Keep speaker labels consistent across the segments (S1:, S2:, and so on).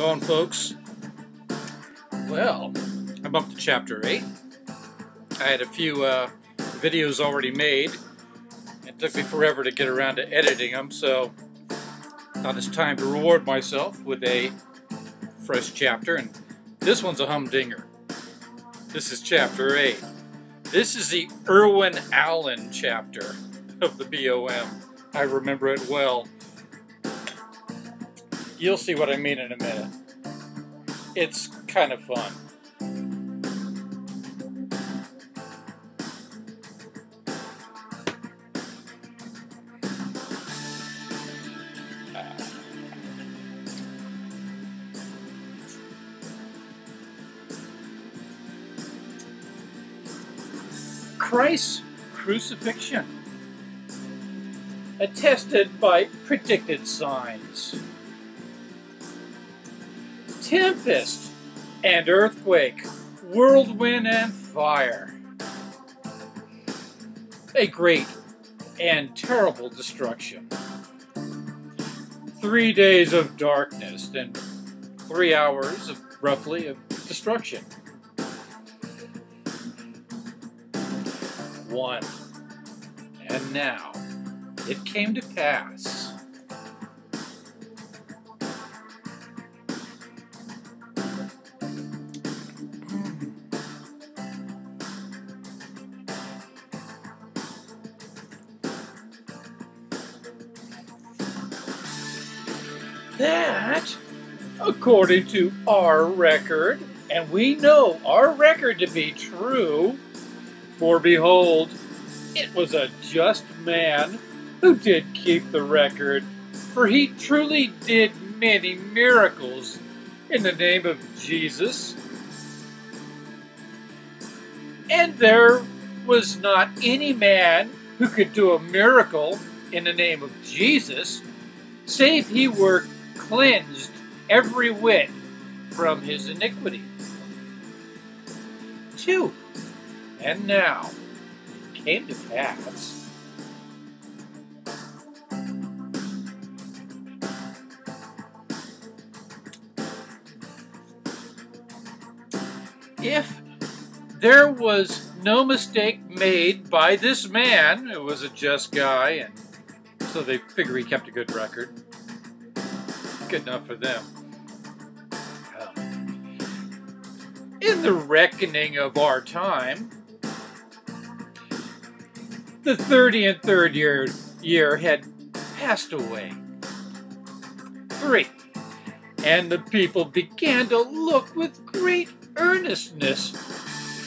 S1: Going, folks? Well, I'm up to chapter 8. I had a few videos already made. It took me forever to get around to editing them, so I thought it's time to reward myself with a fresh chapter, and this one's a humdinger. This is chapter 8. This is the Irwin Allen chapter of the BOM. I remember it well. You'll see what I mean in a minute. It's kind of fun. Christ's crucifixion, attested by predicted signs. Tempest and earthquake, whirlwind and fire. A great and terrible destruction. 3 days of darkness and 3 hours of roughly of destruction. 1. And now it came to pass. That, according to our record, and we know our record to be true, for behold, it was a just man who did keep the record, for he truly did many miracles in the name of Jesus. And there was not any man who could do a miracle in the name of Jesus, save he were cleansed every whit from his iniquity. 2. And now it came to pass if there was no mistake made by this man, who was a just guy, and so they figure he kept a good record. Good enough for them. In the reckoning of our time, the 33rd year had passed away. 3. And the people began to look with great earnestness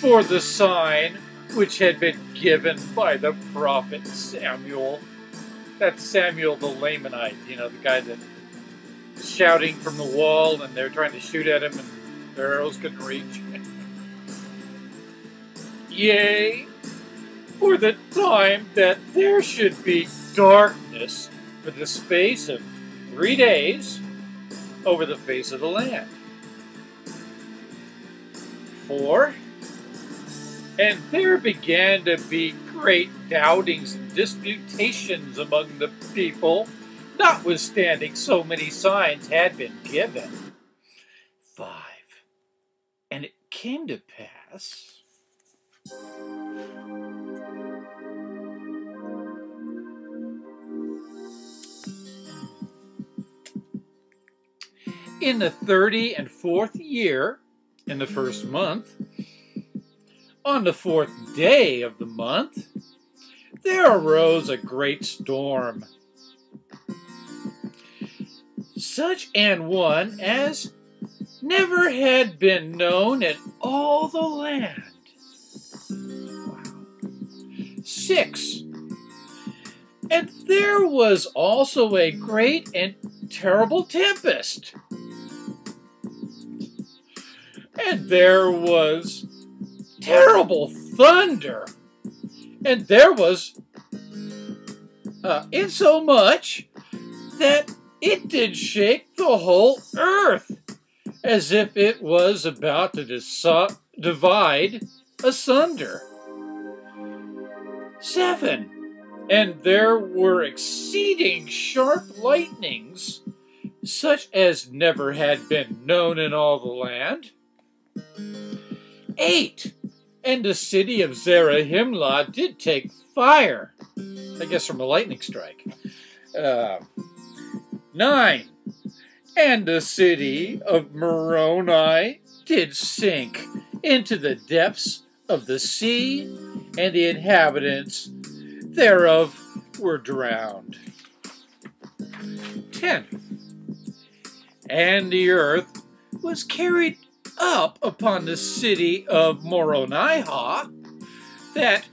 S1: for the sign which had been given by the prophet Samuel. That's Samuel the Lamanite, you know, the guy that was shouting from the wall and they're trying to shoot at him and their arrows couldn't reach. Yea, for the time that there should be darkness for the space of 3 days over the face of the land. 4. And there began to be great doubtings and disputations among the people, notwithstanding so many signs had been given. 5. And it came to pass in the 34th year, in the 1st month, on the 4th day of the month, there arose a great storm, such an one as never had been known in all the land. 6. And there was also a great and terrible tempest. And there was terrible thunder. And there was insomuch that it did shake the whole earth, as if it was about to divide asunder. 7. And there were exceeding sharp lightnings, such as never had been known in all the land. 8. And the city of Zarahemla did take fire, I guess from a lightning strike. 9. And the city of Moroni did sink into the depths of the sea, and the inhabitants thereof were drowned. 10. And the earth was carried up upon the city of Moroniha, that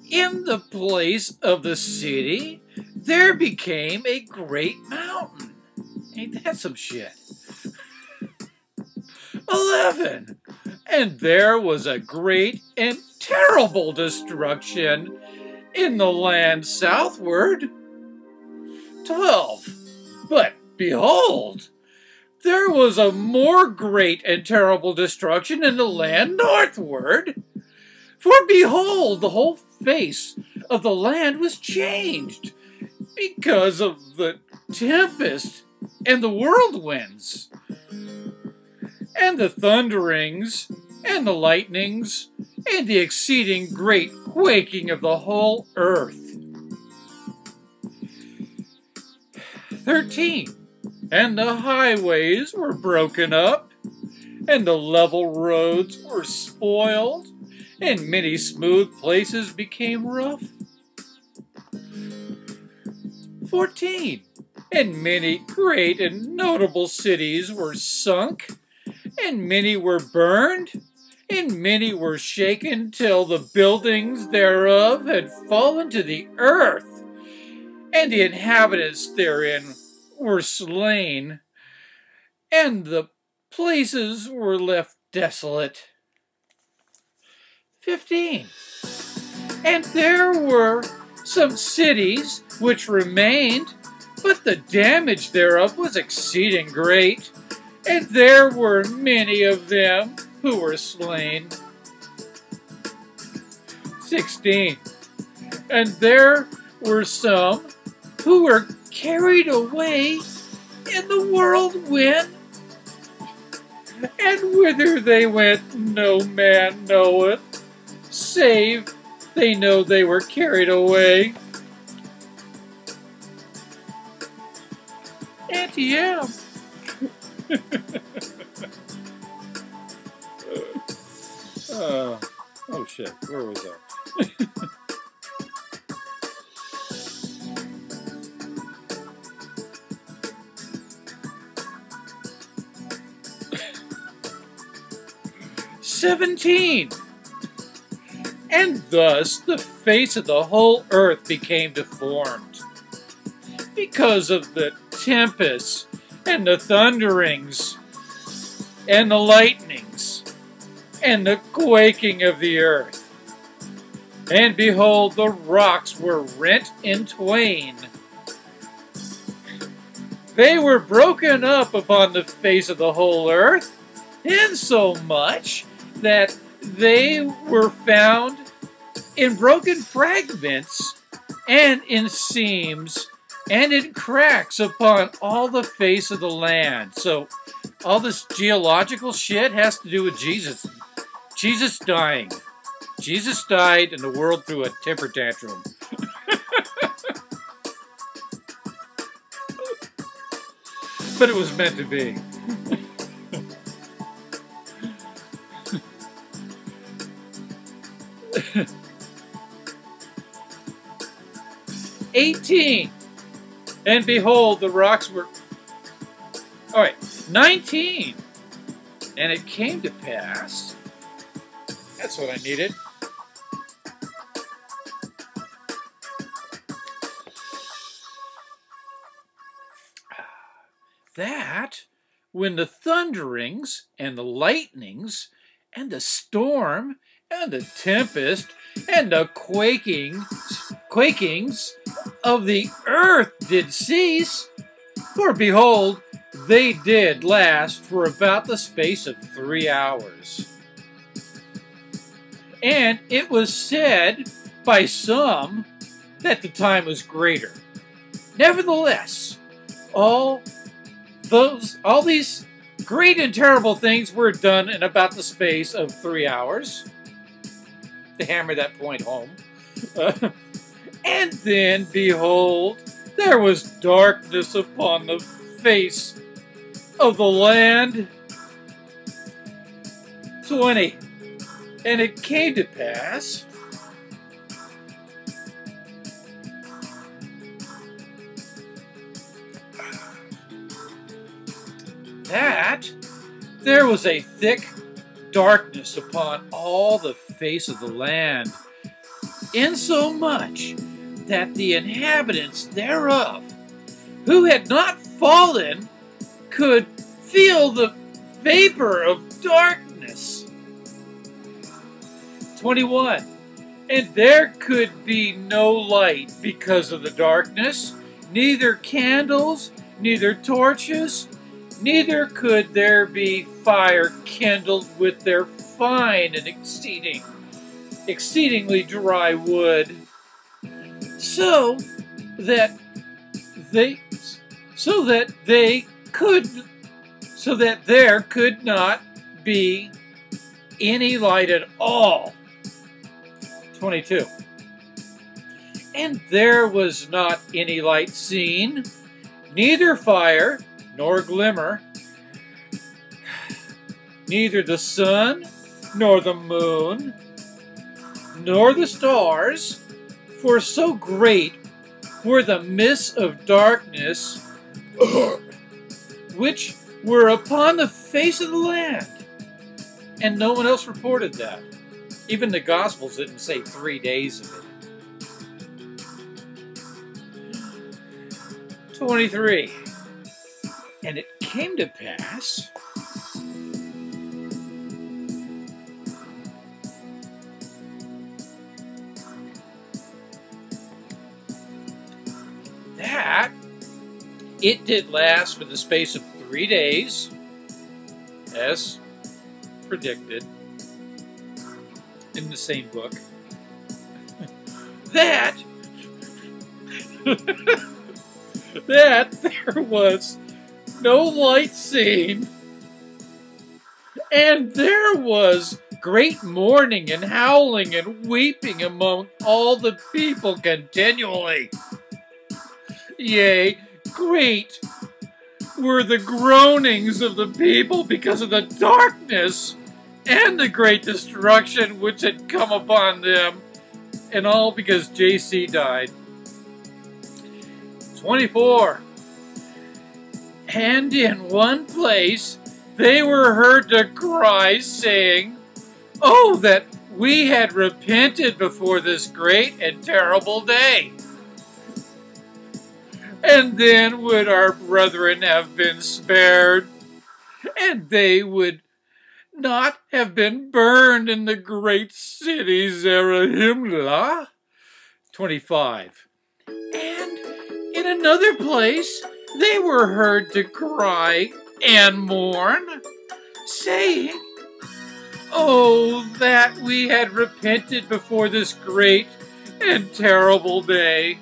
S1: in the place of the city there became a great mountain. Ain't that some shit? 11. And there was a great and terrible destruction in the land southward. 12. But behold, there was a more great and terrible destruction in the land northward. For behold, the whole face of the land was changed because of the tempest and the whirlwinds, and the thunderings, and the lightnings, and the exceeding great quaking of the whole earth. 13. And the highways were broken up, and the level roads were spoiled, and many smooth places became rough. 14. And many great and notable cities were sunk, and many were burned, and many were shaken till the buildings thereof had fallen to the earth, and the inhabitants therein were slain, and the places were left desolate. 15. And there were some cities which remained, but the damage thereof was exceeding great, and there were many of them who were slain. 16. And there were some who were carried away in the whirlwind, and whither they went no man knoweth, save they know they were carried away. Auntie-M. Oh shit, where was I? 17. And thus the face of the whole earth became deformed, because of the tempests, and the thunderings, and the lightnings, and the quaking of the earth. And behold, the rocks were rent in twain. They were broken up upon the face of the whole earth, insomuch that they were found in broken fragments, and in seams, and in cracks upon all the face of the land. So all this geological shit has to do with Jesus. Jesus dying. Jesus died and the world threw a temper tantrum. But it was meant to be. "18. And behold, the rocks were..." All right, 19. "And it came to pass..." That's what I needed. "That when the thunderings and the lightnings and the storm and the tempest and the quakings of the earth did cease, for behold, they did last for about the space of 3 hours. And it was said by some that the time was greater. Nevertheless, all all these great and terrible things were done in about the space of 3 hours. To hammer that point home. And then, behold, there was darkness upon the face of the land. 20. And it came to pass that there was a thick darkness upon all the face of the land, insomuch that the inhabitants thereof, who had not fallen, could feel the vapor of darkness. 21. And there could be no light because of the darkness, neither candles, neither torches, neither could there be fire kindled with their fine and exceedingly dry wood, so that there could not be any light at all. 22. And there was not any light seen, neither fire nor glimmer, neither the sun nor the moon nor the stars, for so great were the mists of darkness which were upon the face of the land. And no one else reported that. Even the Gospels didn't say 3 days of it. 23. And it came to pass that it did last for the space of 3 days, as predicted in the same book, that there was no light seen, and there was great mourning and howling and weeping among all the people continually. Yea, great were the groanings of the people because of the darkness and the great destruction which had come upon them, and all because JC died. 24. And in one place they were heard to cry, saying, "Oh, that we had repented before this great and terrible day! And then would our brethren have been spared, and they would not have been burned in the great city Zarahemla." 25. And in another place they were heard to cry and mourn, saying, "Oh, that we had repented before this great and terrible day."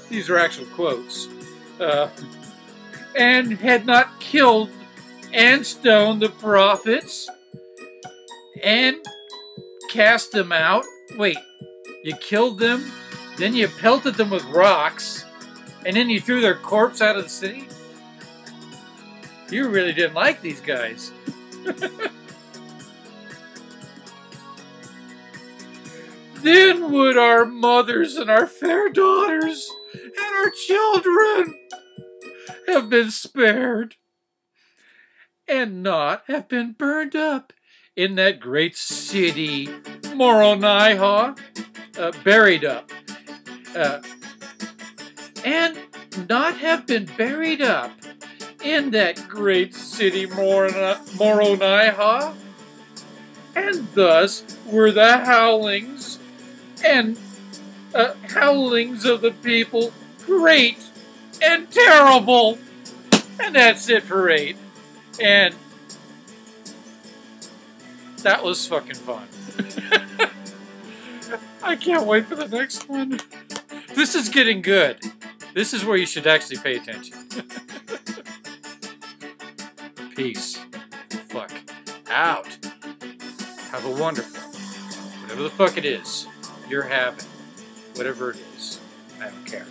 S1: These are actual quotes. "And had not killed and stoned the prophets, and cast them out." Wait, you killed them, then you pelted them with rocks, and then you threw their corpse out of the city? You really didn't like these guys. "Then would our mothers and our fair daughters and our children have been spared, and not have been burned up in that great city Moroniha," buried up, and not have been buried up in that great city Moroniha. And thus were the howlings and howlings of the people great and terrible. And that's it for 8. And that was fucking fun. I can't wait for the next one. This is getting good. This is where you should actually pay attention. Peace. Fuck out. Have a wonderful, whatever the fuck it is you're having, whatever it is, I don't care.